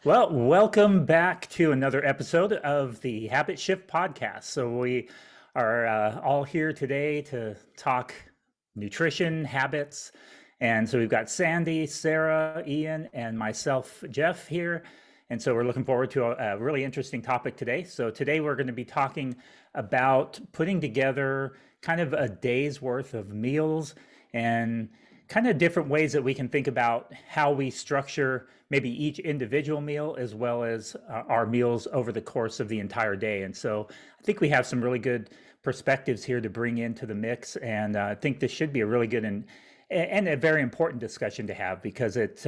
Well, welcome back to another episode of the Habit Shift podcast. So, we are all here today to talk nutrition habits. And so, we've got Sandy, Sarah, Ian, and myself, Jeff, here. And so, we're looking forward to a really interesting topic today. So, today we're going to be talking about putting together kind of a day's worth of meals and kind of different ways that we can think about how we structure maybe each individual meal as well as our meals over the course of the entire day. And so I think we have some really good perspectives here to bring into the mix. And I think this should be a really good and a very important discussion to have because it's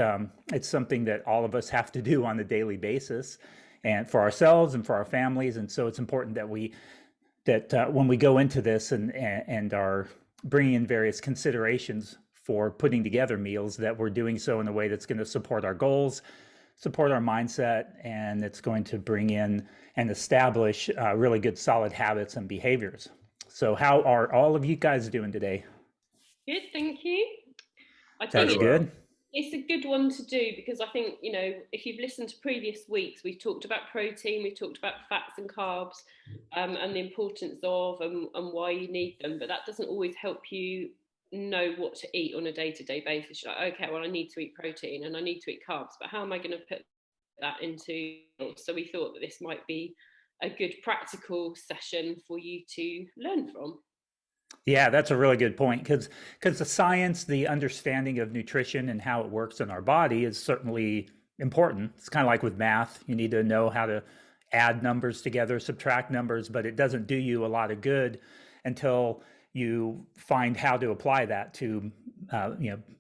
something that all of us have to do on a daily basis and for ourselves and for our families. And so it's important that when we go into this and are bringing in various considerations for putting together meals, that we're doing so in a way that's going to support our goals, support our mindset, and it's going to bring in and establish really good solid habits and behaviors. So how are all of you guys doing today? Good, thank you. I think That's good. it's a good one to do because I think, if you've listened to previous weeks, we've talked about protein, we've talked about fats and carbs, and the importance of and why you need them, but that doesn't always help you know what to eat on a day-to-day basis. You're like, okay, well, I need to eat protein and I need to eat carbs, but how am I going to put that into? So we thought that this might be a good practical session for you to learn from. Yeah, that's a really good point because the science, the understanding of nutrition and how it works in our body is certainly important. It's kind of like with math. You need to know how to add numbers together, subtract numbers, but it doesn't do you a lot of good until you find how to apply that to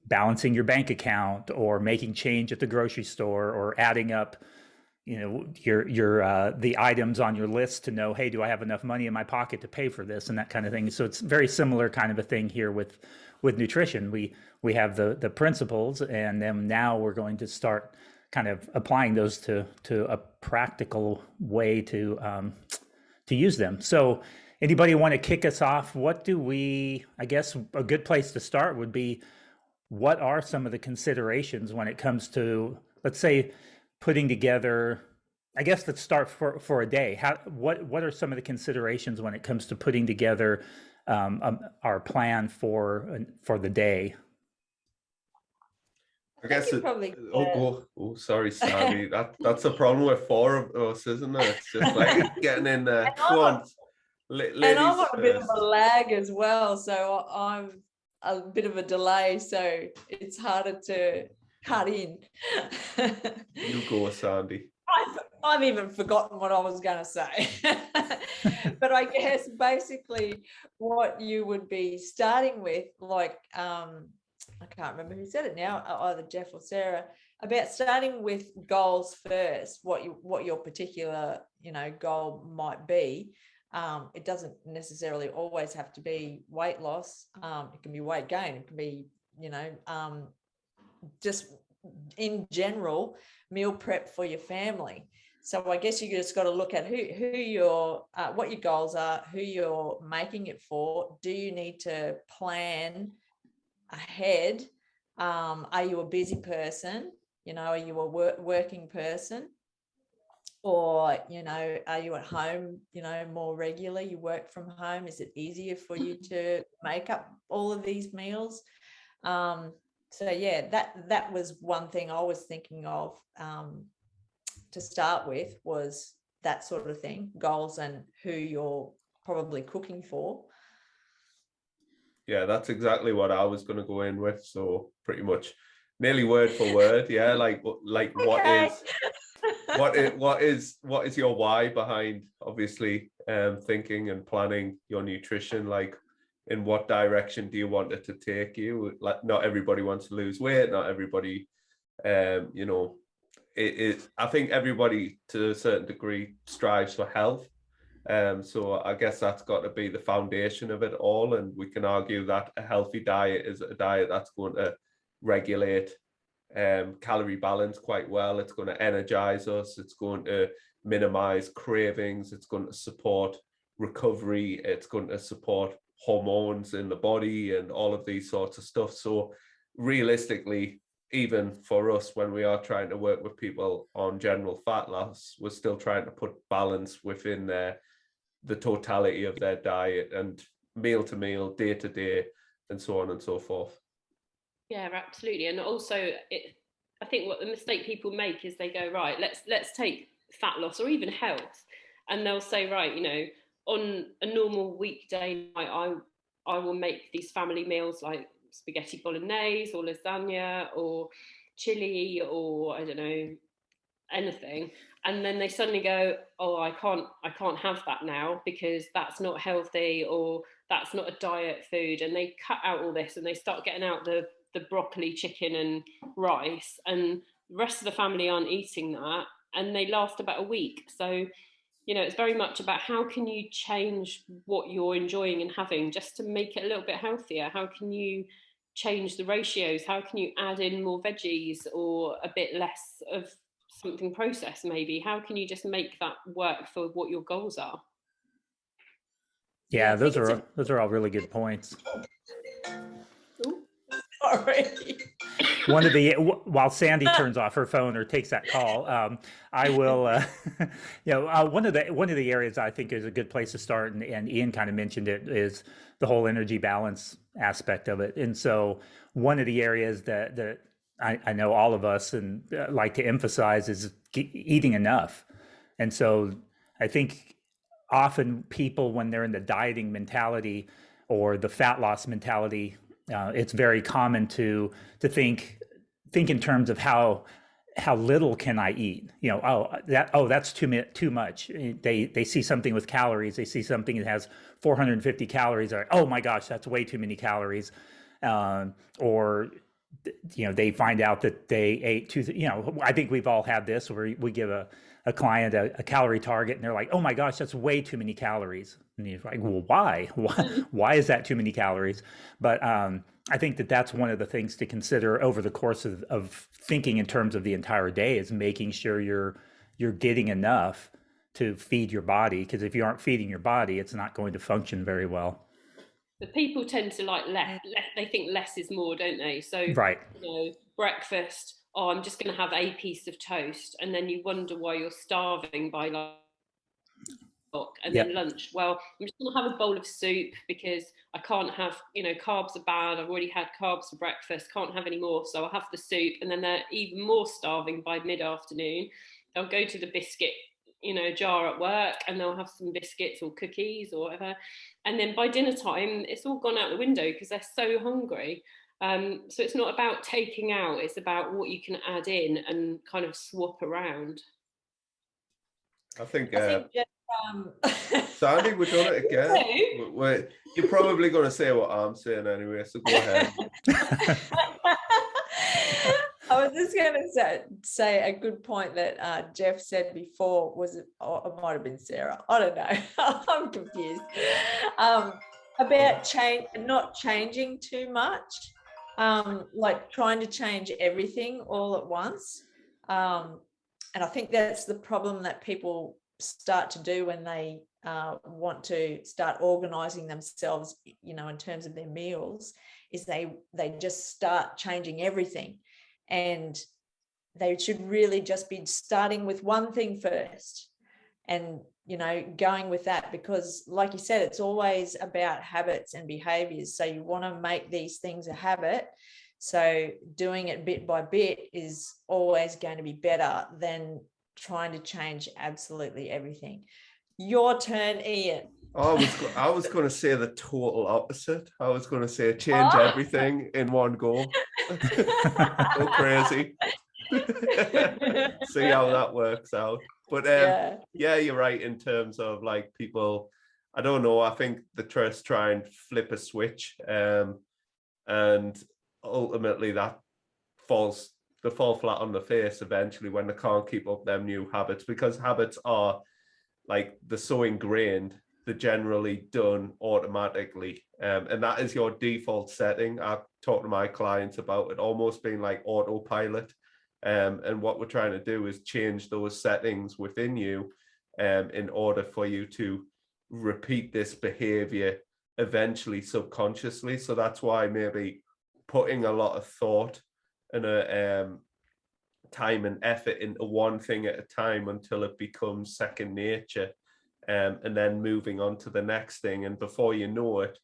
balancing your bank account or making change at the grocery store or adding up your the items on your list to know, hey, do I have enough money in my pocket to pay for this and that kind of thing. So it's very similar kind of a thing here with nutrition. We have the principles, and then now we're going to start kind of applying those to a practical way to use them. So anybody want to kick us off? I guess a good place to start would be, what are some of the considerations when it comes to, let's say, putting together, I guess let's start for a day. What are some of the considerations when it comes to putting together our plan for the day? I guess it. Probably. Oh, sorry, Sandy. That's a problem with four of us, isn't it? It's just like getting in there. Go on, ladies And I'm on a bit of first. a lag as well, so I'm a bit of a delay, so it's harder to cut in. You go, Sandy. I've even forgotten what I was going to say. But I guess basically what you would be starting with, like, I can't remember who said it now, either Jeff or Sarah, about starting with goals first, what your particular, goal might be. It doesn't necessarily always have to be weight loss. It can be weight gain. It can be, just in general, meal prep for your family. So I guess you just got to look at who your what your goals are, who you're making it for. Do you need to plan ahead? Are you a busy person? Are you a working person? Or, are you at home, more regularly? You work from home. Is it easier for you to make up all of these meals? So yeah, that was one thing I was thinking of to start with, was that sort of thing, goals and who you're probably cooking for. Yeah, that's exactly what I was going to go in with. So pretty much nearly word for word. Yeah, like Okay. what is your why behind obviously thinking and planning your nutrition? Like, in what direction do you want it to take you? Like, not everybody wants to lose weight. Not everybody, I think everybody to a certain degree strives for health. So I guess that's got to be the foundation of it all. And we can argue that a healthy diet is a diet that's going to regulate calorie balance quite well. It's going to energize us. It's going to minimize cravings. It's going to support recovery. It's going to support hormones in the body and all of these sorts of stuff. So realistically, even for us, when we are trying to work with people on general fat loss, we're still trying to put balance within the totality of their diet and meal to meal, day to day, and so on and so forth. Yeah, absolutely. And also, I think what the mistake people make is they go, right, let's take fat loss or even health, and they'll say, right, you know, on a normal weekday night, I will make these family meals like spaghetti bolognese or lasagna or chili or I don't know, anything, and then they suddenly go, oh, I can't have that now because that's not healthy or that's not a diet food, and they cut out all this and they start getting out the broccoli, chicken and rice, and the rest of the family aren't eating that, and they last about a week. So, you know, it's very much about how can you change what you're enjoying and having just to make it a little bit healthier. How can you change the ratios? How can you add in more veggies or a bit less of something processed maybe? How can you just make that work for what your goals are? Yeah, I think those are all really good points. sorry. One of the while Sandy turns off her phone or takes that call, I will. One of the areas I think is a good place to start, and Ian kind of mentioned it, is the whole energy balance aspect of it. And so one of the areas that I know all of us and like to emphasize is eating enough. And so I think often people, when they're in the dieting mentality or the fat loss mentality, it's very common to think in terms of how little can I eat? You know, that's too much. They see something with calories, they see something that has 450 calories, they're like, oh my gosh, that's way too many calories. Or you know, they find out that they ate too. You know, I think we've all had this where we give a client a calorie target and they're like, oh my gosh, that's way too many calories. And you're like, well, why is that too many calories? But I think that's one of the things to consider over the course of thinking in terms of the entire day, is making sure you're getting enough to feed your body, because if you aren't feeding your body, it's not going to function very well. But people tend to like less. They think less is more, don't they? So, right. You know, breakfast, oh, I'm just going to have a piece of toast, and then you wonder why you're starving by like. And Yep. then lunch, well, I'm just going to have a bowl of soup because I can't have, you know, carbs are bad. I've already had carbs for breakfast, can't have any more. So I'll have the soup. And then they're even more starving by mid-afternoon. They'll go to the biscuit, you know, jar at work, and they'll have some biscuits or cookies or whatever. And then by dinner time, it's all gone out the window because they're so hungry. So it's not about taking out, it's about what you can add in and kind of swap around. I think Sandy, we've done it again. You're probably going to say what I'm saying anyway, so go ahead. I was just going to say a good point that Jeff said before. Was it? Oh, it might have been Sarah. I don't know. I'm confused. About not changing too much, like trying to change everything all at once. And I think that's the problem that people start to do when they want to start organizing themselves, you know, in terms of their meals, is they just start changing everything. And they should really just be starting with one thing first and, you know, going with that, because like you said, it's always about habits and behaviors. So you want to make these things a habit. So doing it bit by bit is always going to be better than trying to change absolutely everything. Your turn, Ian. I was going to say the total opposite. I was going to say change everything in one go. Go crazy. See how that works out. But yeah, you're right in terms of like people, I don't know, I think the trust try and flip a switch, and ultimately that fall flat on the face eventually when they can't keep up them new habits, because habits are like, they're so ingrained, they're generally done automatically, and that is your default setting. I talk to my clients about it almost being like autopilot, and what we're trying to do is change those settings within you, in order for you to repeat this behavior eventually subconsciously. So that's why maybe putting a lot of thought and a time and effort into one thing at a time until it becomes second nature, and then moving on to the next thing. And before you know it,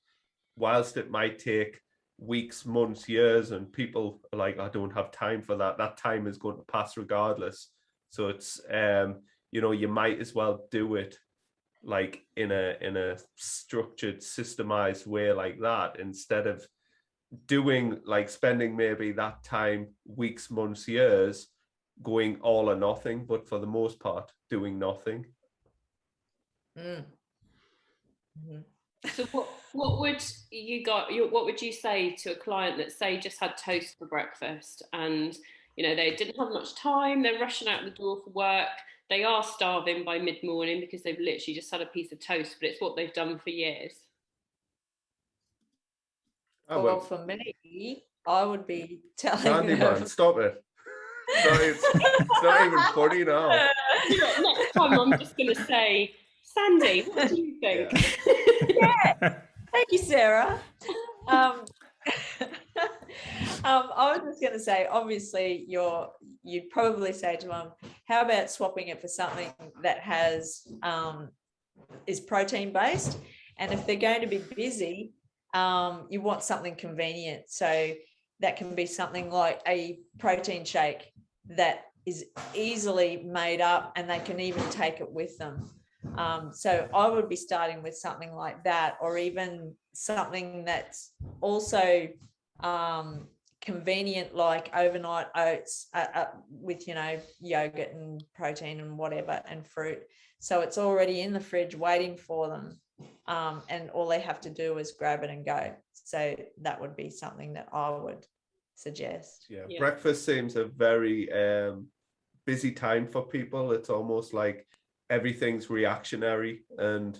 whilst it might take weeks, months, years, and people are like, I don't have time for that, that time is going to pass regardless. So it's you might as well do it like in a structured, systemized way like that, instead of doing like spending maybe that time, weeks, months, years, going all or nothing, but for the most part doing nothing. So what would what would you say to a client that, say, just had toast for breakfast, and they didn't have much time, they're rushing out the door for work, they are starving by mid-morning because they've literally just had a piece of toast, but it's what they've done for years? Well, for me, I would be telling Candyman, stop it. It's not even funny now. Next time I'm just going to say, Sandy, what do you think? Yeah. Thank you, Sarah. I was just going to say, obviously, you'd probably say to them, how about swapping it for something that is protein based? And if they're going to be busy, you want something convenient. So that can be something like a protein shake that is easily made up, and they can even take it with them. So I would be starting with something like that, or even something that's also convenient, like overnight oats with yogurt and protein and whatever, and fruit. So it's already in the fridge waiting for them, and all they have to do is grab it and go. So that would be something that I would suggest. Yeah. Breakfast seems a very busy time for people. It's almost like everything's reactionary and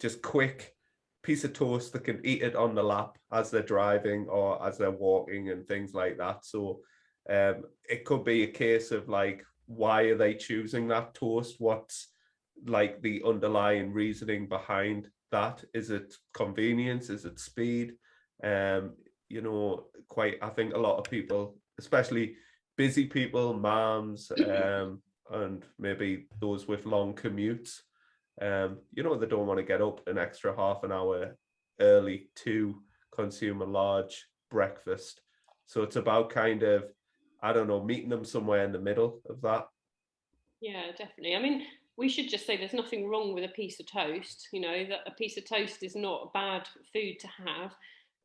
just quick. Piece of toast, they can eat it on the lap as they're driving or as they're walking and things like that. So it could be a case of like, why are they choosing that toast? What's like the underlying reasoning behind that? Is it convenience? Is it speed? I think a lot of people, especially busy people, moms, and maybe those with long commutes, they don't want to get up an extra half an hour early to consume a large breakfast. So it's about kind of, I don't know, meeting them somewhere in the middle of that. Yeah, definitely. I mean, we should just say there's nothing wrong with a piece of toast. That a piece of toast is not a bad food to have,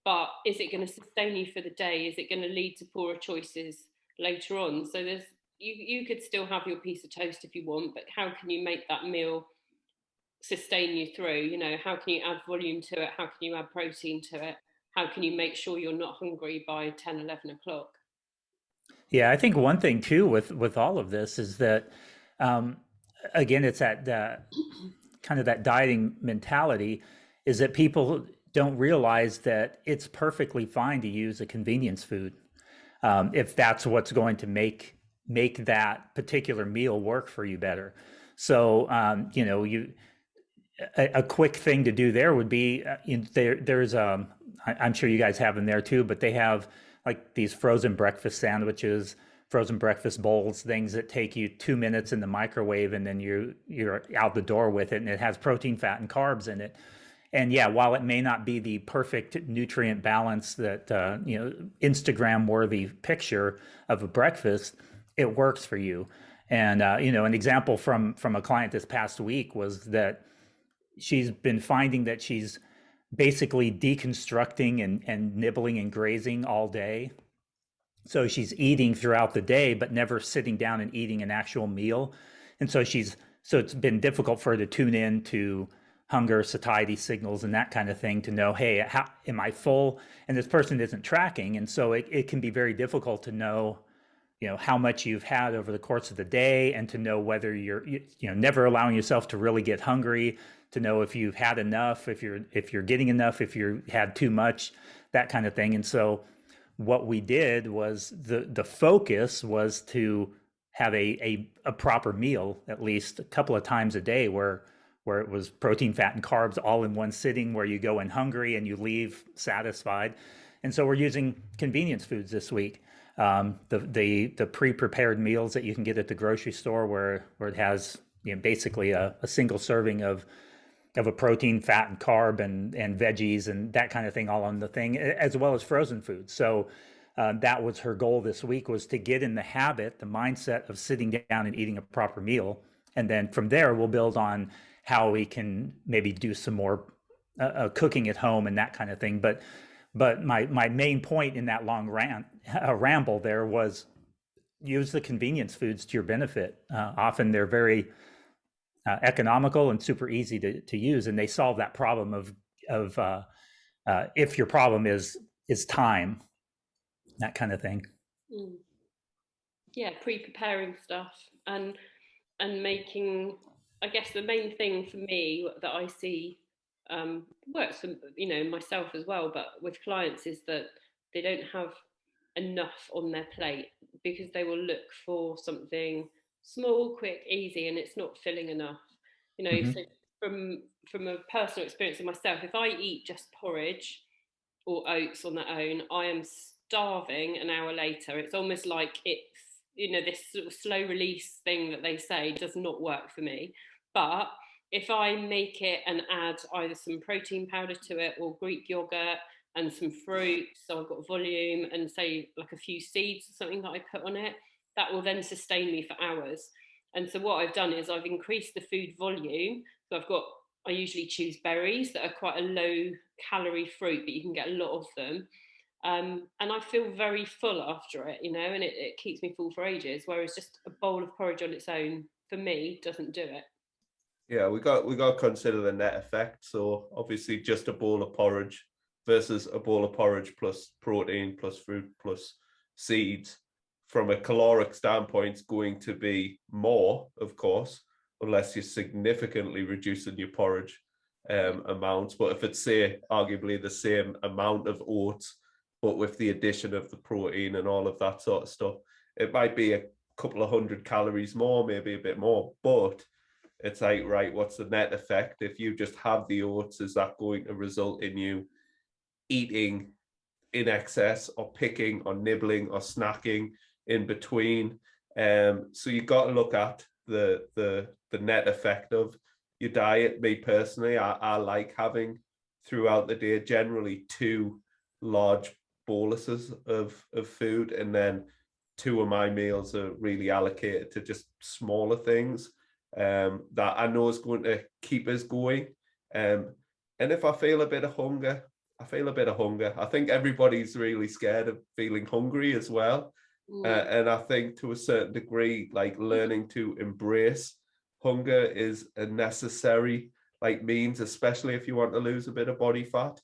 but is it going to sustain you for the day? Is it going to lead to poorer choices later on? So you could still have your piece of toast if you want, but how can you make that meal sustain you through? How can you add volume to it? How can you add protein to it? How can you make sure you're not hungry by 10, 11 o'clock? Yeah, I think one thing too with all of this is that, again, it's that kind of that dieting mentality, is that people don't realize that it's perfectly fine to use a convenience food if that's what's going to make that particular meal work for you better. So a quick thing to do there would be there's I'm sure you guys have them there too, but they have like these frozen breakfast sandwiches, frozen breakfast bowls, things that take you 2 minutes in the microwave, and then you're out the door with it, and it has protein, fat, and carbs in it. And yeah, while it may not be the perfect nutrient balance that Instagram worthy picture of a breakfast, it works for you. And an example from a client this past week was that she's been finding that she's basically deconstructing and nibbling and grazing all day. So she's eating throughout the day, but never sitting down and eating an actual meal. And so it's been difficult for her to tune in to hunger, satiety signals, and that kind of thing, to know, hey, am I full? And this person isn't tracking. And so it can be very difficult to know, how much you've had over the course of the day, and to know whether you're, never allowing yourself to really get hungry, to know if you've had enough, if you're getting enough, if you had too much, that kind of thing. And so what we did was the focus was to have a proper meal at least a couple of times a day, where it was protein, fat, and carbs all in one sitting, where you go in hungry and you leave satisfied. And so we're using convenience foods this week. The pre-prepared meals that you can get at the grocery store, where it has, you know, basically a single serving of a protein, fat, and carb, and veggies and that kind of thing all on the thing, as well as frozen food. So that was her goal this week, was to get in the habit, the mindset of sitting down and eating a proper meal. And then from there, we'll build on how we can maybe do some more cooking at home and that kind of thing. But my main point in that long ramble there was, use the convenience foods to your benefit. Often they're very economical and super easy to use, and they solve that problem of if your problem is time, that kind of thing. Yeah, pre-preparing stuff and making, I guess the main thing for me that I see works for, you know, myself as well, but with clients, is that they don't have enough on their plate, because they will look for something small, quick, easy, and it's not filling enough. You know, Mm-hmm. so from a personal experience of myself, if I eat just porridge or oats on their own, I am starving an hour later. It's almost like it's, you know, this sort of slow release thing that they say does not work for me. But if I make it and add either some protein powder to it or Greek yogurt and some fruit, so I've got volume, and say like a few seeds or something that I put on it, that will then sustain me for hours. And so what I've done is I've increased the food volume. So I usually choose berries that are quite a low calorie fruit, but you can get a lot of them. And I feel very full after it, you know, and it keeps me full for ages. Whereas just a bowl of porridge on its own, for me, doesn't do it. Yeah, we got to consider the net effect. So obviously, just a bowl of porridge versus a bowl of porridge plus protein plus fruit plus seeds, from a caloric standpoint, is going to be more, of course, unless you're significantly reducing your porridge amounts. But if it's, say, arguably the same amount of oats, but with the addition of the protein and all of that sort of stuff, it might be a couple of 100 calories more, maybe a bit more, but it's like, right, what's the net effect? If you just have the oats, is that going to result in you eating in excess, or picking or nibbling or snacking in between? So you got to look at the net effect of your diet. Me personally, I like having throughout the day generally 2 large boluses of food, and then 2 of my meals are really allocated to just smaller things that I know is going to keep us going. And if I feel a bit of hunger, I feel a bit of hunger. I think everybody's really scared of feeling hungry as well. And I think to a certain degree, like, learning to embrace hunger is a necessary means, especially if you want to lose a bit of body fat.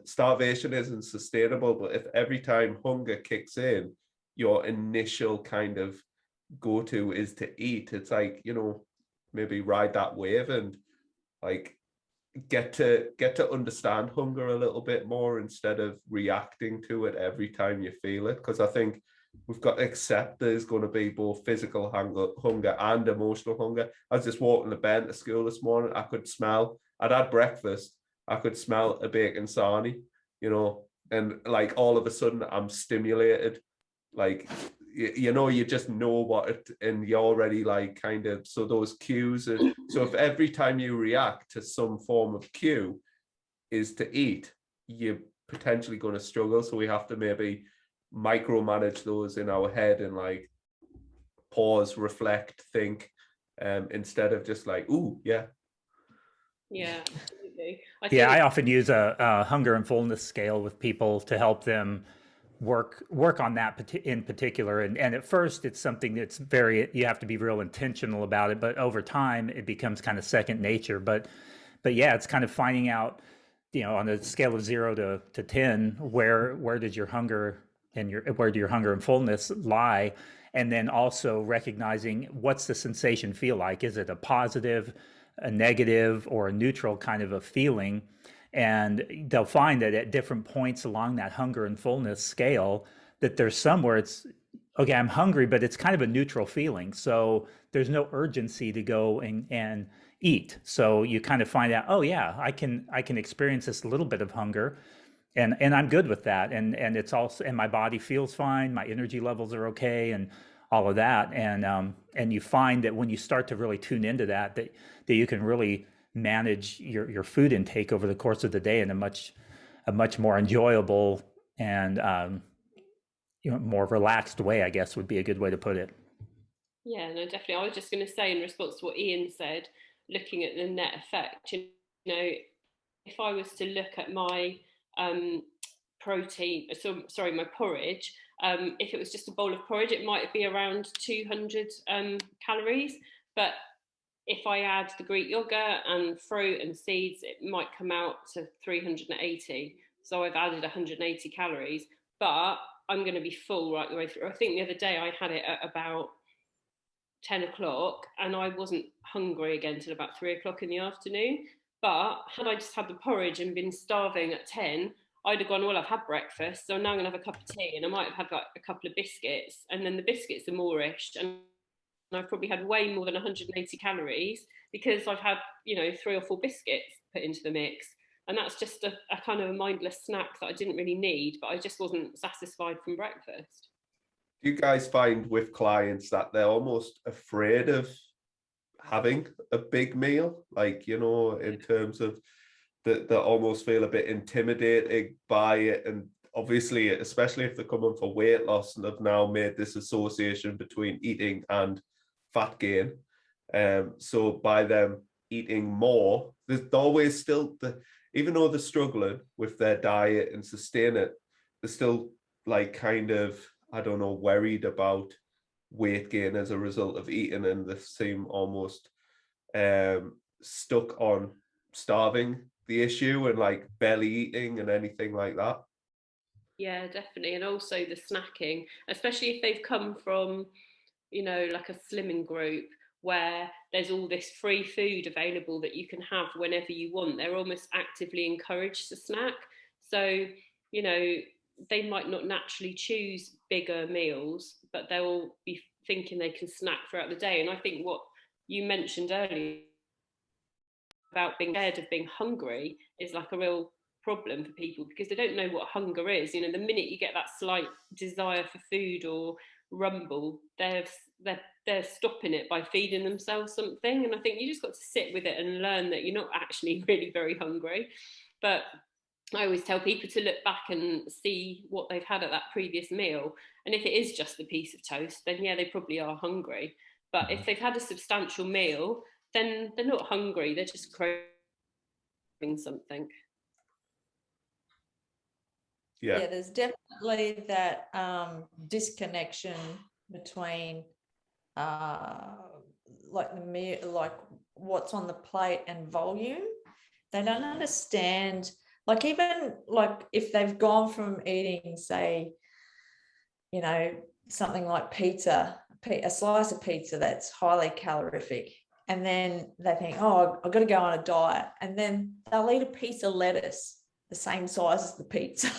Starvation isn't sustainable, but if every time hunger kicks in, your initial kind of go-to is to eat, it's like, you know, maybe ride that wave and like get to understand hunger a little bit more instead of reacting to it every time you feel it. Because I think we've got to accept there's going to be both physical hunger and emotional hunger. I was just walking the bend to school this morning. I'd had breakfast, I could smell a bacon sarnie, you know, and like all of a sudden I'm stimulated. Like, you know, you just know what it, and you're already like kind of, so those cues are, so if every time you react to some form of cue is to eat, you're potentially going to struggle. So we have to maybe micromanage those in our head and like pause, reflect, think, instead of just like, ooh, yeah. Yeah, absolutely. I often use a hunger and fullness scale with people to help them work on that in particular. And at first it's something that's you have to be real intentional about it, but over time it becomes kind of second nature. But yeah, it's kind of finding out, you know, on a scale of 0 to 10, where does your hunger and where do your hunger and fullness lie? And then also recognizing, what's the sensation feel like? Is it a positive, a negative, or a neutral kind of a feeling? And they'll find that at different points along that hunger and fullness scale, that there's somewhere it's, okay, I'm hungry, but it's kind of a neutral feeling. So there's no urgency to go and eat. So you kind of find out, oh yeah, I can experience this little bit of hunger, and I'm good with that. And it's also, and my body feels fine, my energy levels are okay, and all of that. And you find that when you start to really tune into that, that you can really manage your food intake over the course of the day in a much more enjoyable and more relaxed way, I guess would be a good way to put it. Yeah, no, definitely. I was just going to say in response to what Ian said, looking at the net effect, you know, if I was to look at my protein, sorry, my porridge, if it was just a bowl of porridge, it might be around 200 calories. But if I add the Greek yogurt and fruit and seeds, it might come out to 380. So I've added 180 calories, but I'm going to be full right the way through. I think the other day I had it at about 10 o'clock and I wasn't hungry again till about 3 o'clock in the afternoon. But had I just had the porridge and been starving at 10, I'd have gone, well, I've had breakfast, so now I'm going to have a cup of tea, and I might have had like a couple of biscuits, and then the biscuits are moorish, and I've probably had way more than 180 calories because I've had, 3 or 4 biscuits put into the mix. And that's just a kind of a mindless snack that I didn't really need, but I just wasn't satisfied from breakfast. Do you guys find with clients that they're almost afraid of having a big meal? Like, in terms of that they almost feel a bit intimidated by it. And obviously, especially if they're coming for weight loss and have now made this association between eating and fat gain. So by them eating more, there's always still even though they're struggling with their diet and sustain it, they're still like kind of, I don't know, worried about weight gain as a result of eating, and they seem almost stuck on starving the issue and like belly eating and anything like that. Yeah, definitely. And also the snacking, especially if they've come from, like a slimming group where there's all this free food available that you can have whenever you want. They're almost actively encouraged to snack. So, they might not naturally choose bigger meals, but they'll be thinking they can snack throughout the day. And I think what you mentioned earlier about being scared of being hungry is like a real problem for people because they don't know what hunger is. The minute you get that slight desire for food or rumble, they're stopping it by feeding themselves something. And I think you just got to sit with it and learn that you're not actually really very hungry. But I always tell people to look back and see what they've had at that previous meal. And if it is just a piece of toast, then yeah, they probably are hungry. But if they've had a substantial meal, then they're not hungry, they're just craving something. Yeah, there's definitely that disconnection between like the meal, like what's on the plate and volume. They don't understand, like even like if they've gone from eating, say, something like pizza, a slice of pizza that's highly calorific, and then they think, oh, I've got to go on a diet, and then they'll eat a piece of lettuce the same size as the pizza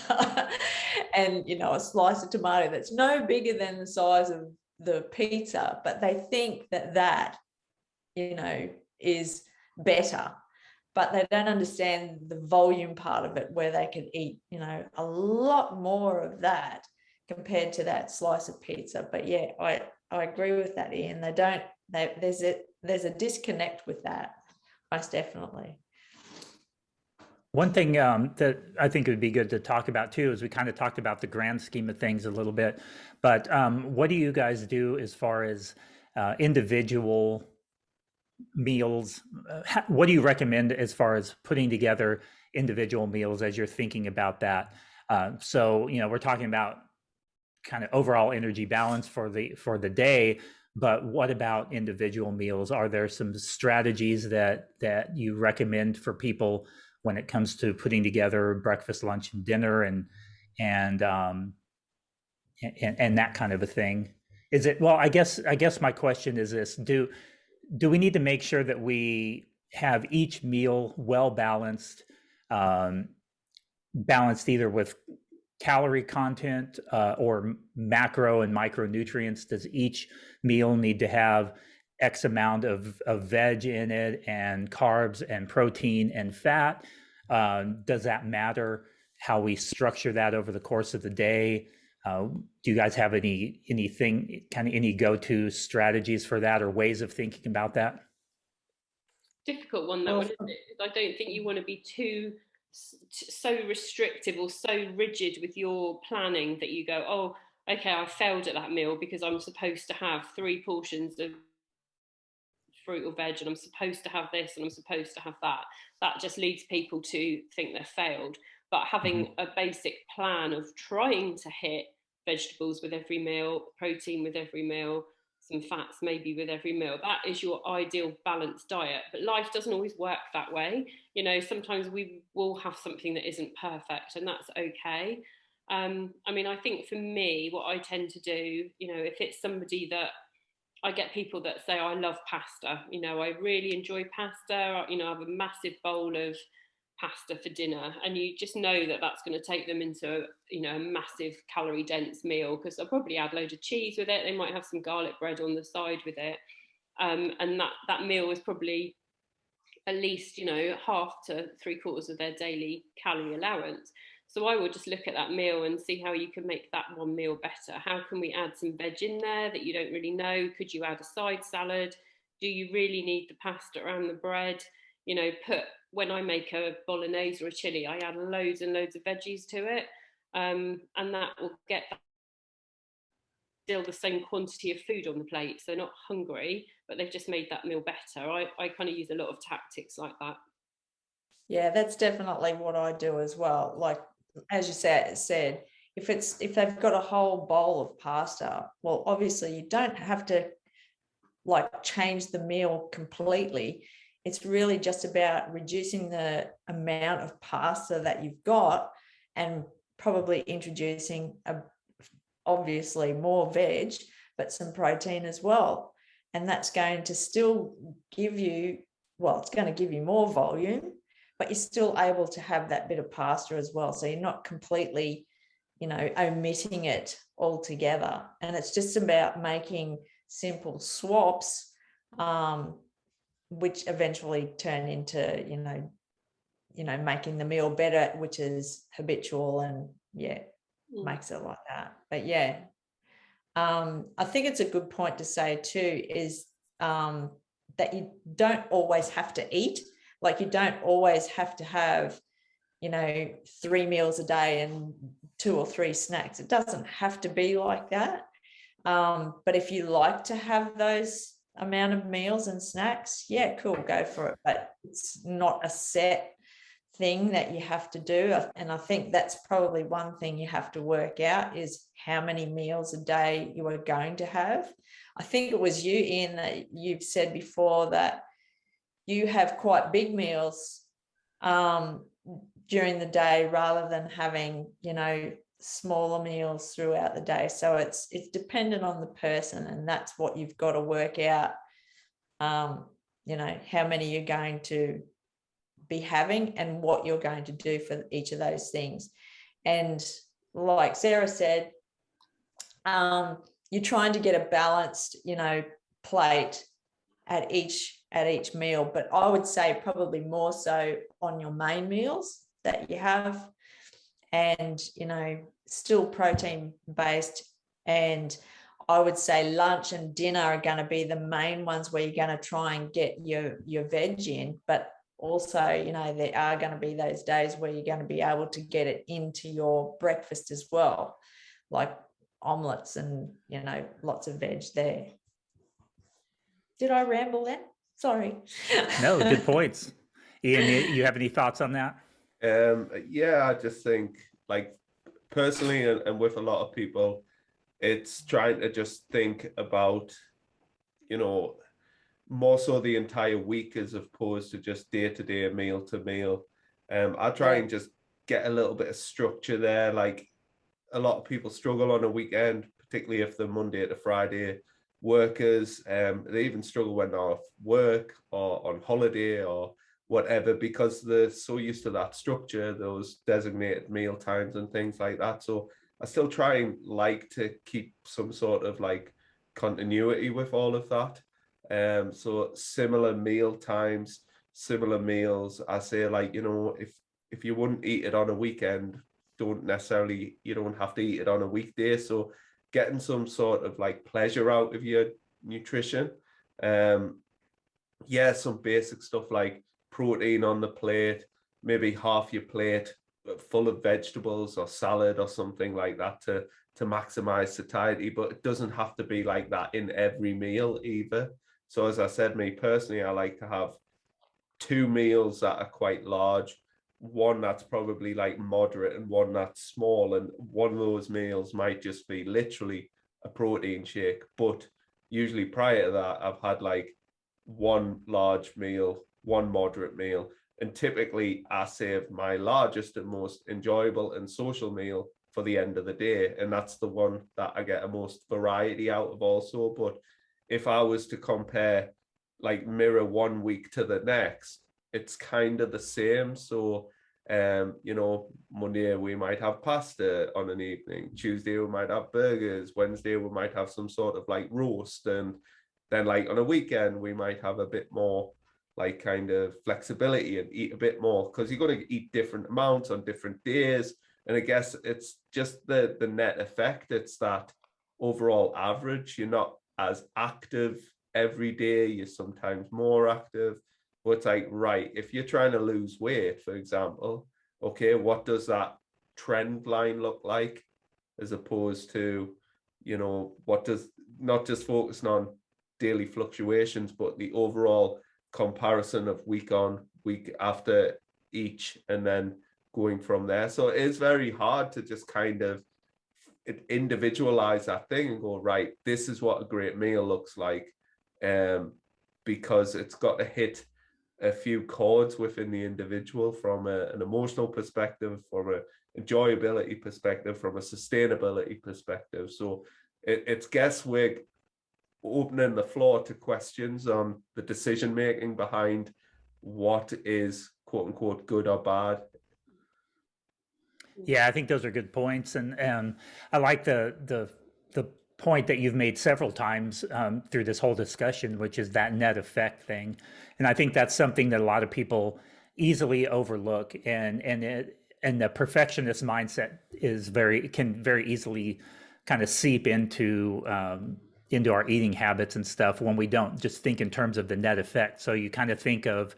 and a slice of tomato that's no bigger than the size of the pizza, but they think that is better, but they don't understand the volume part of it where they can eat a lot more of that compared to that slice of pizza. But yeah, I agree with that, Ian. There's a disconnect with that, most definitely. One thing that I think would be good to talk about too is we kind of talked about the grand scheme of things a little bit, but what do you guys do as far as individual meals? What do you recommend as far as putting together individual meals as you're thinking about that? So we're talking about kind of overall energy balance for the day, but what about individual meals? Are there some strategies that you recommend for people when it comes to putting together breakfast, lunch, and dinner, and that kind of a thing? Is it, well, I guess my question is this: do we need to make sure that we have each meal well balanced, balanced either with calorie content or macro and micronutrients? Does each meal need to have X amount of veg in it, and carbs and protein and fat? Does that matter? how we structure that over the course of the day. Do you guys have anything, kind of any go-to strategies for that or ways of thinking about that? Difficult one, that one, isn't it? I don't think you want to be too so restrictive or so rigid with your planning that you go, oh, okay, I failed at that meal because I'm supposed to have 3 portions of fruit or veg, and I'm supposed to have this and I'm supposed to have that. That just leads people to think they're failed. But having a basic plan of trying to hit vegetables with every meal, protein with every meal, some fats maybe with every meal, that is your ideal balanced diet. But life doesn't always work that way. You know, sometimes we will have something that isn't perfect, and that's okay. I mean, I think for me, what I tend to do, you know, if it's somebody that I get people that say, I love pasta, you know, I really enjoy pasta, you know, I have a massive bowl of pasta for dinner, and you just know that that's going to take them into, you know, a massive calorie dense meal, because they'll probably add a load of cheese with it, they might have some garlic bread on the side with it, and that meal is probably at least, you know, half to 3/4 of their daily calorie allowance. So I would just look at that meal and see how you can make that one meal better. How can we add some veg in there that you don't really know? Could you add a side salad? Do you really need the pasta around the bread? You know, when I make a bolognese or a chili, I add loads and loads of veggies to it. And that will get still the same quantity of food on the plate. So they're not hungry, but they've just made that meal better. I kind of use a lot of tactics like that. Yeah, that's definitely what I do as well. Like, as you said, if they've got a whole bowl of pasta, well, obviously you don't have to like change the meal completely. It's really just about reducing the amount of pasta that you've got and probably introducing obviously more veg, but some protein as well. And that's going to still give you, well, it's going to give you more volume, but you're still able to have that bit of pasta as well. So you're not completely, you know, omitting it altogether. And it's just about making simple swaps, which eventually turn into, you know, making the meal better, which is habitual and makes it like that. But I think it's a good point to say too, is that you don't always have to eat. Like, you don't always have to have, you know, 3 meals a day and 2 or 3 snacks. It doesn't have to be like that. But if you like to have those amount of meals and snacks, yeah, cool, go for it. But it's not a set thing that you have to do. And I think that's probably one thing you have to work out, is how many meals a day you are going to have. I think it was you, Ian, that you've said before that you have quite big meals during the day rather than having, you know, smaller meals throughout the day. So it's dependent on the person, and that's what you've got to work out, you know, how many you're going to be having and what you're going to do for each of those things. And like Sarah said, you're trying to get a balanced, you know, plate at each meal, but I would say probably more so on your main meals that you have, and, you know, still protein based. And I would say lunch and dinner are going to be the main ones where you're going to try and get your veg in, but also, you know, there are going to be those days where you're going to be able to get it into your breakfast as well, like omelets and, you know, lots of veg there. Did I ramble then? Sorry. No, good points. Ian, you have any thoughts on that? Yeah, I just think, like, personally, and with a lot of people, it's trying to just think about, you know, more so the entire week as opposed to just day to day, meal to meal. I try and just get a little bit of structure there. Like, a lot of people struggle on a weekend, particularly if they're Monday to Friday workers. They even struggle when they're off work or on holiday or whatever, because they're so used to that structure, those designated meal times and things like that. So I still try and like to keep some sort of like continuity with all of that. So similar meal times, similar meals. I say, like, you know, if you wouldn't eat it on a weekend, you don't have to eat it on a weekday. So getting some sort of like pleasure out of your nutrition. Yeah, some basic stuff like protein on the plate, maybe half your plate full of vegetables or salad or something like that to maximize satiety, but it doesn't have to be like that in every meal either. So as I said, me personally, I like to have 2 meals that are quite large, one that's probably like moderate and one that's small, and one of those meals might just be literally a protein shake. But usually prior to that, I've had like one large meal, one moderate meal, and typically I save my largest and most enjoyable and social meal for the end of the day, and that's the one that I get the most variety out of also. But if I was to compare, like mirror one week to the next, it's kind of the same. So Monday we might have pasta on an evening, Tuesday we might have burgers, Wednesday we might have some sort of like roast, and then like on a weekend we might have a bit more like kind of flexibility and eat a bit more, because you're going to eat different amounts on different days. And I guess it's just the net effect. It's that overall average. You're not as active every day, you're sometimes more active. But it's like, right, if you're trying to lose weight, for example, okay, what does that trend line look like, as opposed to, what does, not just focusing on daily fluctuations, but the overall comparison of week on week after each, and then going from there. So it is very hard to just kind of individualize that thing and go, right, this is what a great meal looks like, because it's got to hit a few chords within the individual from an emotional perspective, from a enjoyability perspective, from a sustainability perspective. So it's guess we're opening the floor to questions on the decision making behind what is quote unquote good or bad. Yeah, I think those are good points, and I like the point that you've made several times through this whole discussion, which is that net effect thing. And I think that's something that a lot of people easily overlook, and the perfectionist mindset can very easily kind of seep into our eating habits and stuff when we don't just think in terms of the net effect. So you kind of think of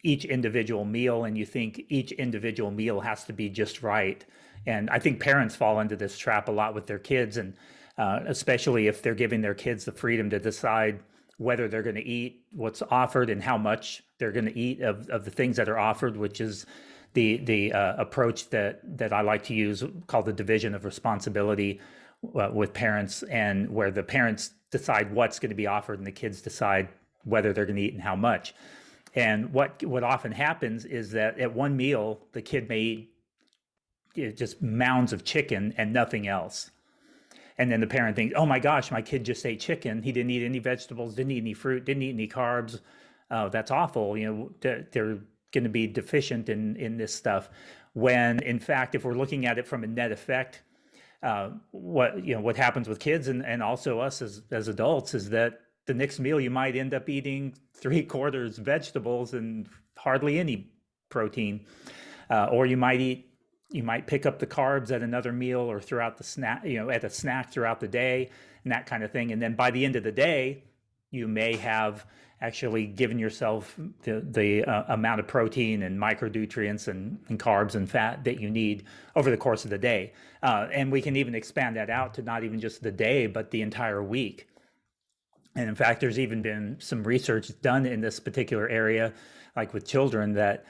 each individual meal, and you think each individual meal has to be just right. And I think parents fall into this trap a lot with their kids, and especially if they're giving their kids the freedom to decide whether they're going to eat what's offered and how much they're going to eat of the things that are offered, which is the approach that I like to use, called the division of responsibility with parents, and where the parents decide what's going to be offered and the kids decide whether they're going to eat and how much. And what often happens is that at one meal, the kid may eat just mounds of chicken and nothing else. And then the parent thinks, oh my gosh, my kid just ate chicken. He didn't eat any vegetables, didn't eat any fruit, didn't eat any carbs. Oh, that's awful. They're going to be deficient in this stuff. When in fact, if we're looking at it from a net effect, what happens with kids and also us as adults is that the next meal you might end up eating 3/4 vegetables and hardly any protein, or you might pick up the carbs at another meal or throughout the snack, at a snack throughout the day, and that kind of thing. And then by the end of the day, you may have actually given yourself the amount of protein and micronutrients and carbs and fat that you need over the course of the day. And we can even expand that out to not even just the day, but the entire week. And in fact, there's even been some research done in this particular area, like with children, that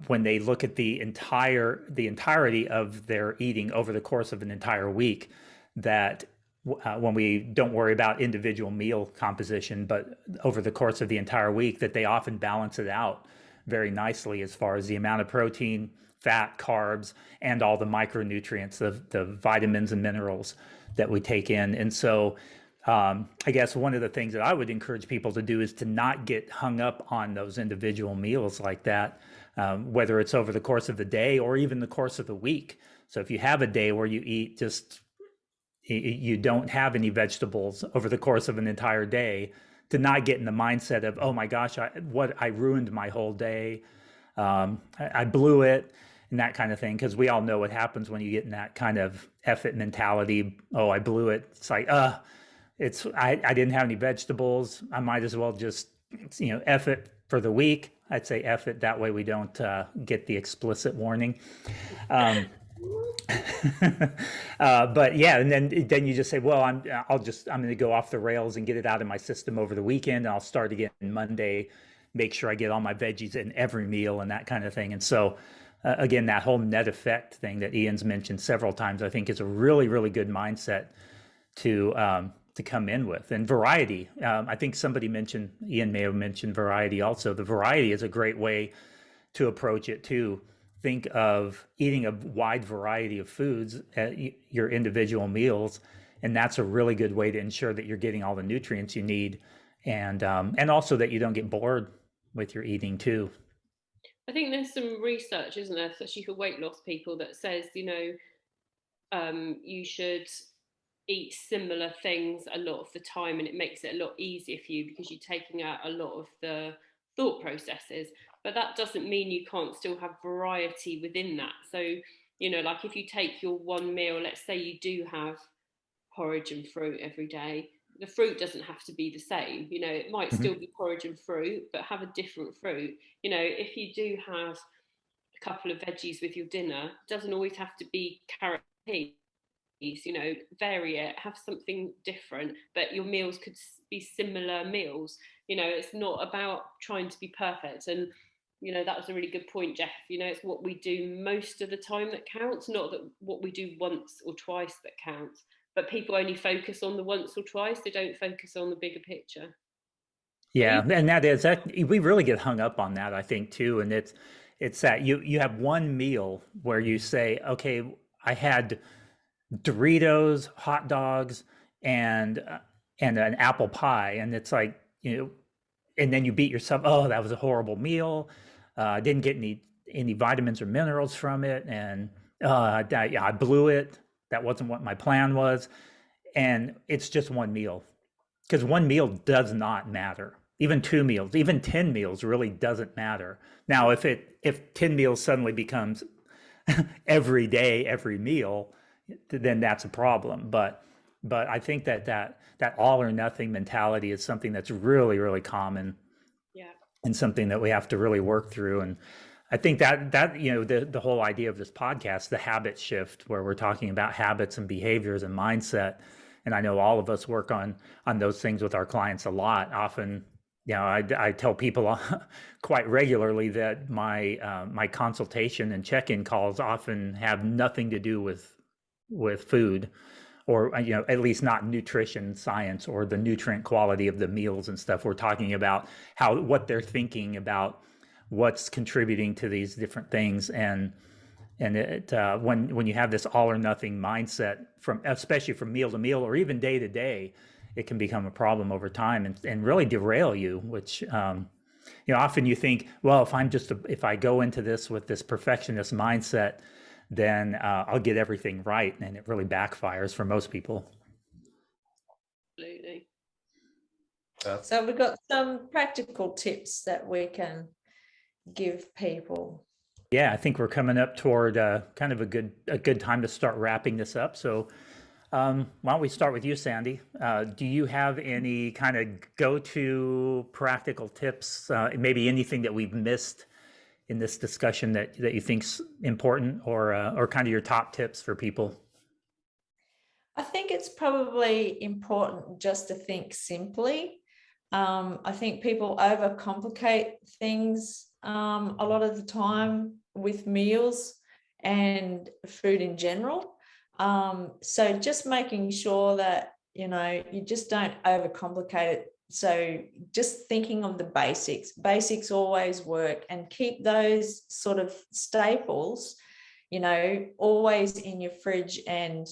when they look at the entirety of their eating over the course of an entire week, that when we don't worry about individual meal composition, but over the course of the entire week, that they often balance it out very nicely as far as the amount of protein, fat, carbs, and all the micronutrients, the vitamins and minerals that we take in. And so I guess one of the things that I would encourage people to do is to not get hung up on those individual meals like that, whether it's over the course of the day or even the course of the week. So if you have a day where you don't have any vegetables over the course of an entire day, to not get in the mindset of, oh my gosh, I ruined my whole day. I blew it. and that kind of thing. Because we all know what happens when you get in that kind of F it mentality. Oh, I blew it. It's like, I didn't have any vegetables. I might as well just, F it for the week. I'd say F it. That way we don't get the explicit warning. But yeah, and then you just say, well, I'm going to go off the rails and get it out of my system over the weekend, and I'll start again Monday, make sure I get all my veggies in every meal and that kind of thing. And so again, that whole net effect thing that Ian's mentioned several times, I think is a really, really good mindset to come in with. And variety, I think Ian may have mentioned variety also. The variety is a great way to approach it too. Think of eating a wide variety of foods at your individual meals, and that's a really good way to ensure that you're getting all the nutrients you need, and also that you don't get bored with your eating too. I think there's some research, isn't there, especially for weight loss people, that says, you should eat similar things a lot of the time, and it makes it a lot easier for you because you're taking out a lot of the thought processes. But that doesn't mean you can't still have variety within that. So, like if you take your one meal, let's say you do have porridge and fruit every day, the fruit doesn't have to be the same. It might still be porridge and fruit, but have a different fruit. If you do have a couple of veggies with your dinner, it doesn't always have to be carrot and peas. Vary it, have something different, but your meals could be similar meals. It's not about trying to be perfect. And that was a really good point, Jeff. It's what we do most of the time that counts, not that what we do once or twice that counts. But people only focus on the once or twice. They don't focus on the bigger picture. Yeah, and that we really get hung up on that, I think, too. And it's that you have one meal where you say, okay, I had Doritos, hot dogs, and an apple pie, and it's like, and then you beat yourself. Oh, that was a horrible meal. I didn't get any vitamins or minerals from it, and I blew it. That wasn't what my plan was. And it's just one meal, because one meal does not matter. Even 2 meals, even 10 meals really doesn't matter. Now, if 10 meals suddenly becomes every day, every meal, then that's a problem. But I think that all or nothing mentality is something that's really, really common. Yeah. And something that we have to really work through. And I think that the whole idea of this podcast, the habit shift, where we're talking about habits and behaviors and mindset. And I know all of us work on those things with our clients a lot. Often, I tell people quite regularly that my consultation and check-in calls often have nothing to do with food, or at least not nutrition science or the nutrient quality of the meals and stuff. We're talking about what they're thinking about, what's contributing to these different things. And when you have this all or nothing mindset, especially from meal to meal or even day to day, it can become a problem over time and really derail you, which often you think, well, if I go into this with this perfectionist mindset, then I'll get everything right, and it really backfires for most people. Absolutely. So we've got some practical tips that we can give people. Yeah, I think we're coming up toward kind of a good time to start wrapping this up. So why don't we start with you, Sandy? Do you have any kind of go-to practical tips, maybe anything that we've missed in this discussion that you think's important, or kind of your top tips for people? I think it's probably important just to think simply. I think people overcomplicate things a lot of the time with meals and food in general. So just making sure that, you just don't overcomplicate it. So just thinking of the basics always work, and keep those sort of staples, always in your fridge and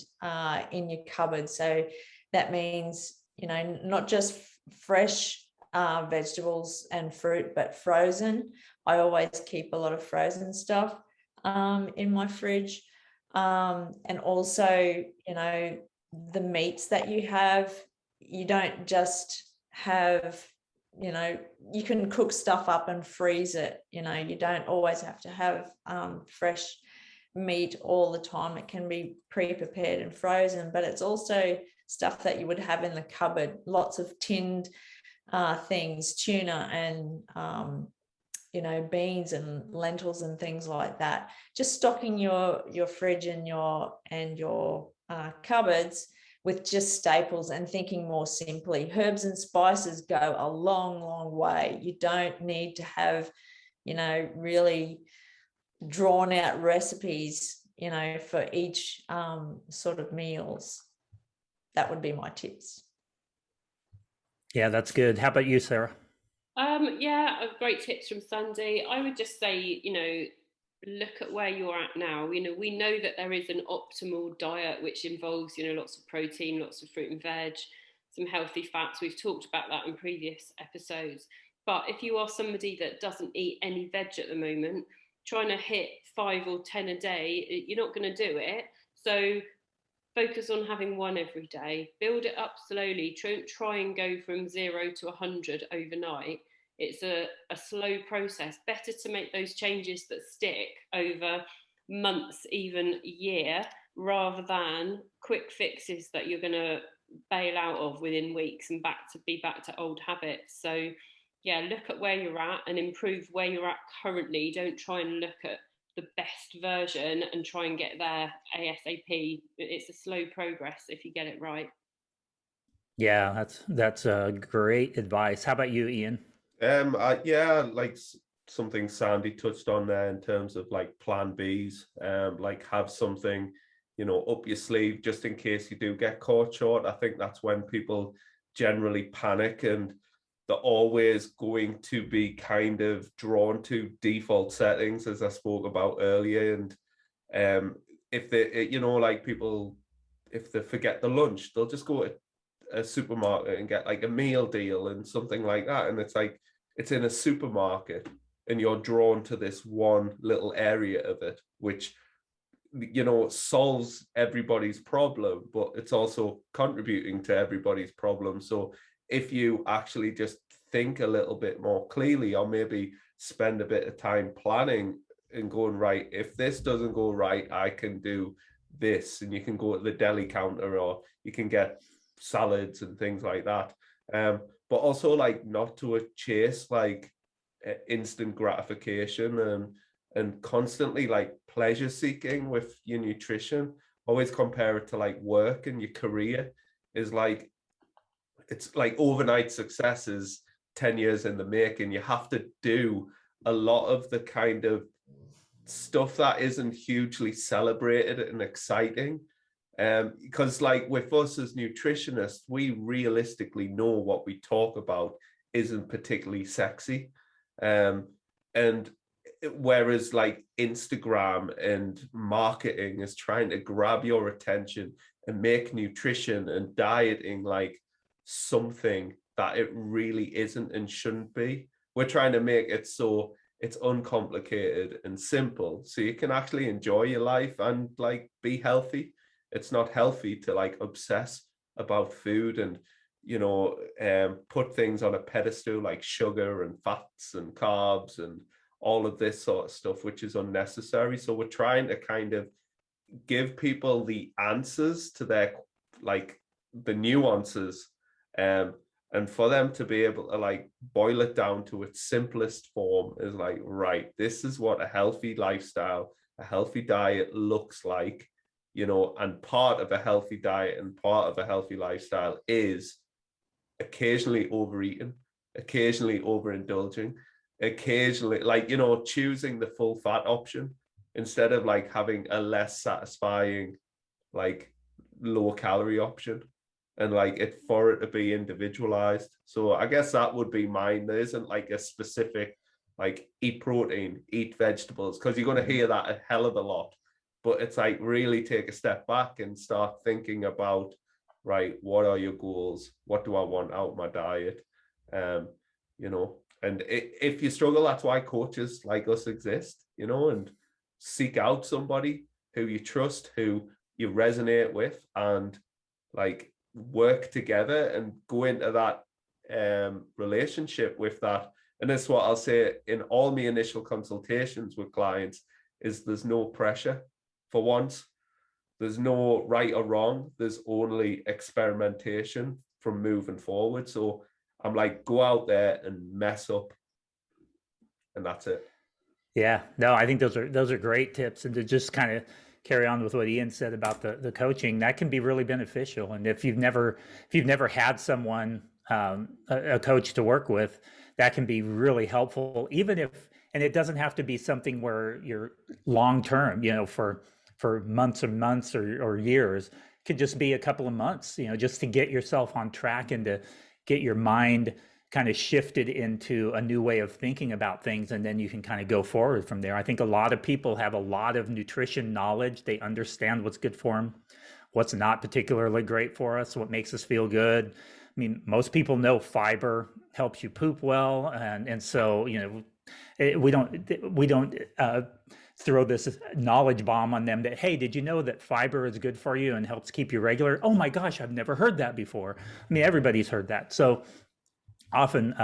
in your cupboard. So that means, not just fresh vegetables and fruit, but frozen. I always keep a lot of frozen stuff in my fridge. And also, the meats that you have, you don't just have you know, you can cook stuff up and freeze it. You know, you don't always have to have fresh meat all the time. It can be pre-prepared and frozen, but it's also stuff that you would have in the cupboard, lots of tinned things, tuna and you know, beans and lentils and things like that. Just stocking your fridge and your cupboards with just staples and thinking more simply. Herbs and spices go a long, long way. You don't need to have, you know, really drawn out recipes, you know, for each sort of meals. That would be my tips. Yeah, that's good. How about you, Sarah? Yeah, great tips from Sandy. I would just say, you know, look at where you're at now. You know, we know that there is an optimal diet which involves, you know, lots of protein, lots of fruit and veg, some healthy fats. We've talked about that in previous episodes. But if you are somebody that doesn't eat any veg at the moment, trying to hit 5 or 10 a day, you're not going to do it. So focus on having one every day, build it up slowly. Try and go from 0 to 100 overnight. It's a slow process. Better to make those changes that stick over months, even a year, rather than quick fixes that you're going to bail out of within weeks and be back to old habits. So yeah, look at where you're at and improve where you're at currently. Don't try and look at the best version and try and get there ASAP. It's a slow progress if you get it right. Yeah, that's great advice. How about you, Ian? Yeah, like something Sandy touched on there in terms of like plan Bs, like have something, you know, up your sleeve just in case you do get caught short. I think that's when people generally panic, and they're always going to be kind of drawn to default settings, as I spoke about earlier. And if they, you know, like people, if they forget the lunch, they'll just go to a supermarket and get like a meal deal and something like that. And it's like, it's in a supermarket and you're drawn to this one little area of it, which, you know, solves everybody's problem, but it's also contributing to everybody's problem. So if you actually just think a little bit more clearly, or maybe spend a bit of time planning and going, right, if this doesn't go right, I can do this. And you can go to the deli counter, or you can get salads and things like that. But also like not to chase like instant gratification and constantly like pleasure seeking with your nutrition. Always compare it to like work, and your career is like, it's like overnight success is 10 years in the making. You have to do a lot of the kind of stuff that isn't hugely celebrated and exciting. Because like with us as nutritionists, we realistically know what we talk about isn't particularly sexy. And whereas like Instagram and marketing is trying to grab your attention and make nutrition and dieting like something that it really isn't and shouldn't be. We're trying to make it so it's uncomplicated and simple, so you can actually enjoy your life and like be healthy. It's not healthy to like obsess about food and, you know, put things on a pedestal like sugar and fats and carbs and all of this sort of stuff, which is unnecessary. So we're trying to kind of give people the answers to their, like the nuances, and for them to be able to like boil it down to its simplest form is like, right, this is what a healthy lifestyle, a healthy diet looks like, you know. And part of a healthy diet and part of a healthy lifestyle is occasionally overeating, occasionally overindulging, occasionally like, you know, choosing the full fat option instead of like having a less satisfying like low calorie option, and like it for it to be individualized. So I guess that would be mine. There isn't like a specific like eat protein, eat vegetables, because you're going to hear that a hell of a lot. But it's like really take a step back and start thinking about, right, what are your goals? What do I want out of my diet? You know, and if you struggle, that's why coaches like us exist, you know, and seek out somebody who you trust, who you resonate with, and like work together and go into that relationship with that. And that's what I'll say in all my initial consultations with clients is there's no pressure for once. There's no right or wrong. There's only experimentation from moving forward. So I'm like, go out there and mess up. And that's it. Yeah, no, I think those are great tips. And to just kind of carry on with what Ian said about the coaching, that can be really beneficial. And if you've never had someone, a coach to work with, that can be really helpful, even if, and it doesn't have to be something where you're long term, for months and months or years. It could just be a couple of months, just to get yourself on track and to get your mind kind of shifted into a new way of thinking about things, and then you can kind of go forward from there. I think a lot of people have a lot of nutrition knowledge. They understand what's good for them, what's not particularly great for us, what makes us feel good. I mean, most people know fiber helps you poop well, and so we don't throw this knowledge bomb on them that, hey, did you know that fiber is good for you and helps keep you regular? Oh my gosh, I've never heard that before. I mean, everybody's heard that. So often,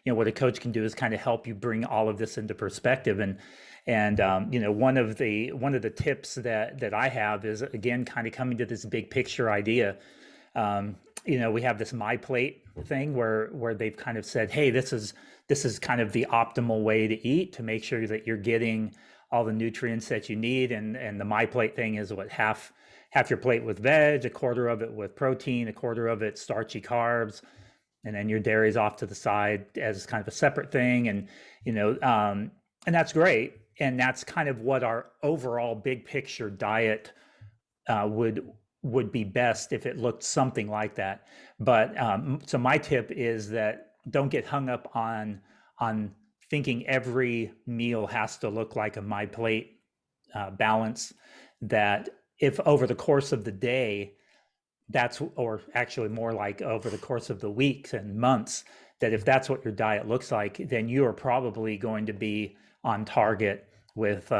what a coach can do is kind of help you bring all of this into perspective. And one of the tips that I have is, again, kind of coming to this big picture idea. We have this My Plate thing where they've kind of said, hey, this is kind of the optimal way to eat to make sure that you're getting all the nutrients that you need. And the My Plate thing is what, half your plate with veg, a quarter of it with protein, a quarter of it starchy carbs, and then your dairy's off to the side as kind of a separate thing. And and that's great. And that's kind of what our overall big picture diet would be best if it looked something like that. But so my tip is that don't get hung up on thinking every meal has to look like a My Plate balance. That if over the course of the day, or actually more like over the course of the weeks and months, that if that's what your diet looks like, then you are probably going to be on target with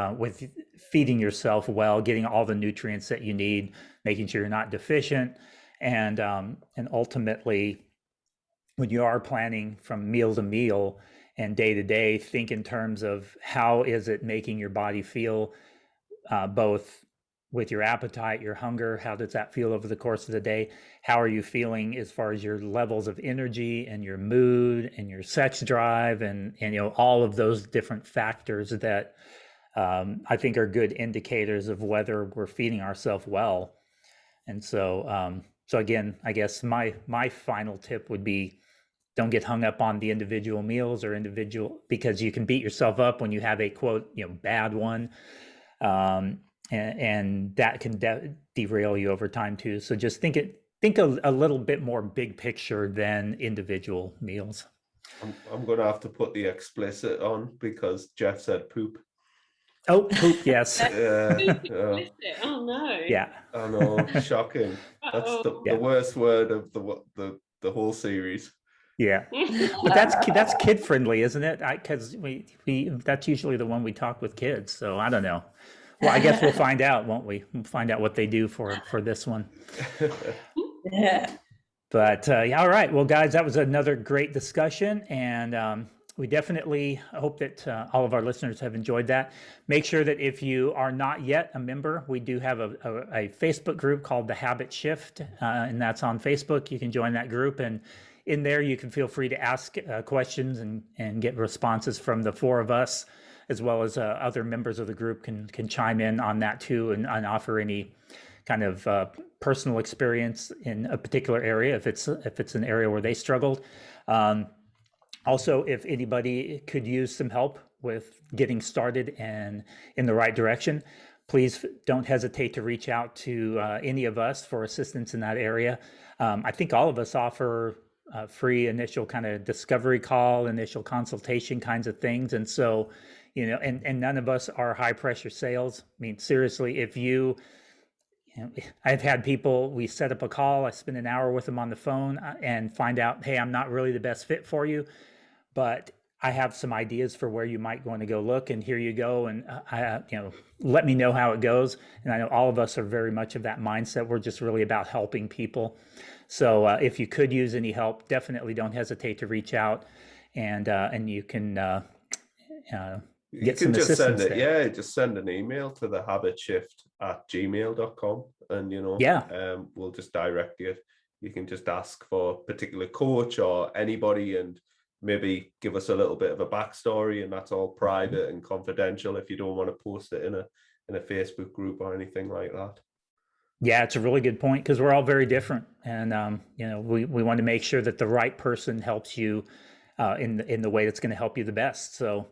feeding yourself well, getting all the nutrients that you need, making sure you're not deficient, and ultimately, when you are planning from meal to meal and day to day, think in terms of how is it making your body feel, both with your appetite, your hunger, how does that feel over the course of the day? How are you feeling as far as your levels of energy and your mood and your sex drive and all of those different factors that I think are good indicators of whether we're feeding ourselves well. And so again, I guess my final tip would be, don't get hung up on the individual meals because you can beat yourself up when you have a quote, bad one. And that can derail you over time too. So just think a little bit more big picture than individual meals. I'm going to have to put the explicit on because Jeff said poop. Oh, poop, yes. Oh no. Yeah. I know, shocking. That's the worst word of the whole series. Yeah, but that's kid friendly, isn't it? Because we that's usually the one we talk with kids. So I don't know. Well, I guess we'll find out, won't we? We'll find out what they do for this one. Yeah. But all right. Well, guys, that was another great discussion, and we definitely hope that all of our listeners have enjoyed that. Make sure that if you are not yet a member, we do have a Facebook group called The Habit Shift, and that's on Facebook. You can join that group, and in there you can feel free to ask questions and get responses from the four of us, as well as other members of the group can chime in on that too, and offer any kind of personal experience in a particular area if it's an area where they struggled. Also, if anybody could use some help with getting started and in the right direction, please don't hesitate to reach out to any of us for assistance in that area. I think all of us offer free initial kind of discovery call, initial consultation kinds of things, and so. And none of us are high pressure sales. I mean, seriously, I've had people, we set up a call, I spend an hour with them on the phone and find out, hey, I'm not really the best fit for you, but I have some ideas for where you might want to go look, and here you go. And let me know how it goes. And I know all of us are very much of that mindset. We're just really about helping people. So if you could use any help, definitely don't hesitate to reach out, and you can You get can some just send assistance it, there. yeah, just send an email to thehabitshift@gmail.com, and Yeah. we'll just direct you. You can just ask for a particular coach or anybody, and maybe give us a little bit of a backstory, and that's all private and confidential if you don't want to post it in a Facebook group or anything like that. Yeah, it's a really good point, because we're all very different, and we want to make sure that the right person helps you in the way that's going to help you the best. So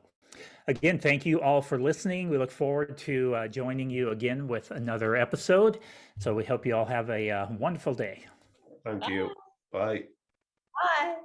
again, thank you all for listening. We look forward to joining you again with another episode. So we hope you all have a wonderful day. Thank you. Bye. Bye.